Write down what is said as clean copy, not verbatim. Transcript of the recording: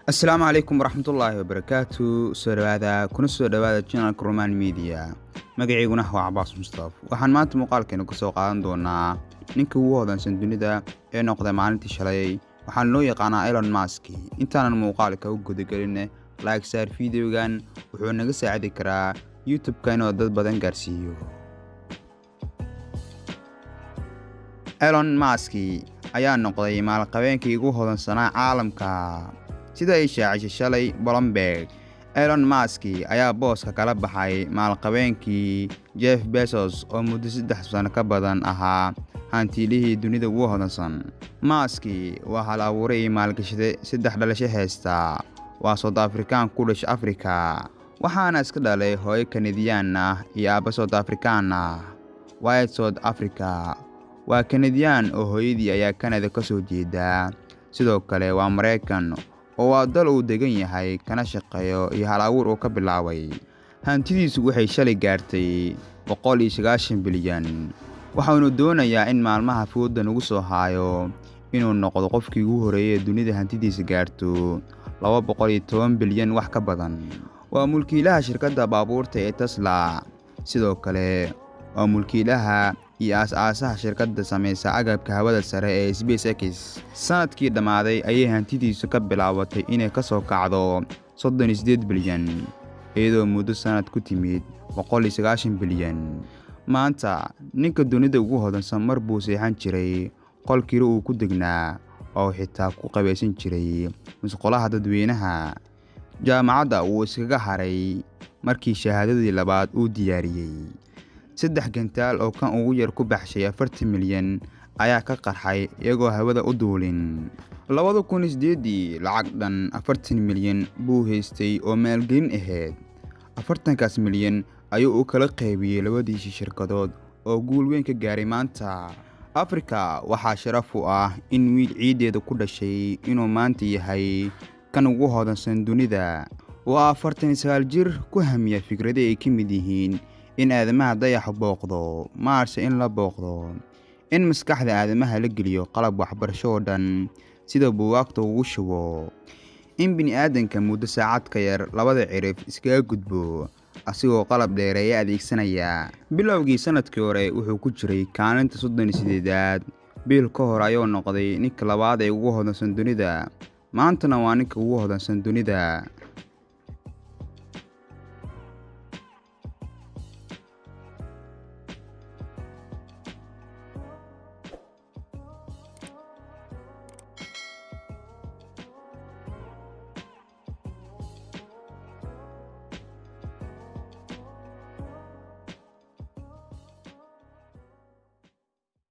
السلام عليكم ورحمة الله وبركاته. سوداواada kuna soo dhawaada channelka Roman Media. Magaciiguna waa Abbas Mustafa. Waxaan maanta muqalkena kusoo qaadan doonaa ninka ugu hodansan dunida ee noqday maalintii shalay. Waxaan loo yaqaanaa Elon Musk. Intaanan muqalka u gudagelin like share videogan wuxuu naga saacidi karaa YouTube-ka inuu dad badan gaarsiiyo. Elon Musk ayaa noqday maalqabeenkii ugu hodansanaa caalamka. sida ay shaacisay shalay Bloomberg. Elon Musk ayaa booska kala baxay maalqabeenkii Jeff Bezos oo muddo 3 sano ka badan ahaa hantilihii dunida ugu hodansan. Musk waa hal abuuray maalgashade 3 dhalasho heesta. Waa South African ku dhashay Afrika. Waxaana iska dhalay hooyo Canadian ah iyo aabba South African ah. White South Africa. Waa Canadian oo hooyadii ayaa Canada ka soo jeeda. Sidoo kale waa Mareykan oo waa dal uu degan yahay kana shaqeeyo iyo hal abuur uu ka bilaabay. Hantidiisu waxay shalay gaartay 190 bilyan. Waxaanu doonayaa in maalmaha foodan ugu soo haayo inuu noqdo qofkii ugu horeeyay dunida hantidiisa gaarto 210 bilyan wax ka badan. Waa mulkiilaha shirkadda baabuurta ee Tesla. Sidoo kale waa mulkiilaha iyo aasaasaha shirkadda samaysa agabka hawada sare ee SpaceX. sanadkii dhamaaday ayay hantidiisu ka bilaabatay inay ka soo kacdo 38 bilyan iyadoo muddo sanad ku timid 190 bilyan. maanta ninka dunida ugu hodansan mar buu seexan jiray qolkii uu ku degnaa oo xitaa ku qabaysan jiray musqulaha dadweynaha. jaamacadda uu iskaga haray markii shahaadadii labaad uu diyaariyay. 3 gantaal oo kan ugu yar ku baxshay 40 milyan ayaa ka qarxay iyagoo hawada u duulin. 2008 lacag dhan 40 milyan buu haystay oo maalgelin ahayd. 40kaas milyan ayuu u kala qaybiyay labadiisa shirkadood oo guul weyn ka gaaray maanta. Afrika waxaa sharaf u ah in wiil ciideeda ku dhashay inuu maanta yahay kan ugu hodansan dunida. waa 49 jir ku hamiya fikrado ay ka mid yihiin in aadamaha dayax booqdo, Mars in la booqdo, in maskaxda aadamaha la geliyo qalab waxbarasho oo dhan sida buugaagta ugu shubo, in bini'aadanka muddo saacad ka yar labada cirif iskaga gudbo asigoo qalab dheereeya adeegsanaya. bilowgii sanadkii hore wuxuu ku jiray kaalinta 38aad. bil ka hor ayuu noqday ninka labaad ee ugu hodansan dunida. maantana waa ninka ugu hodansan dunida.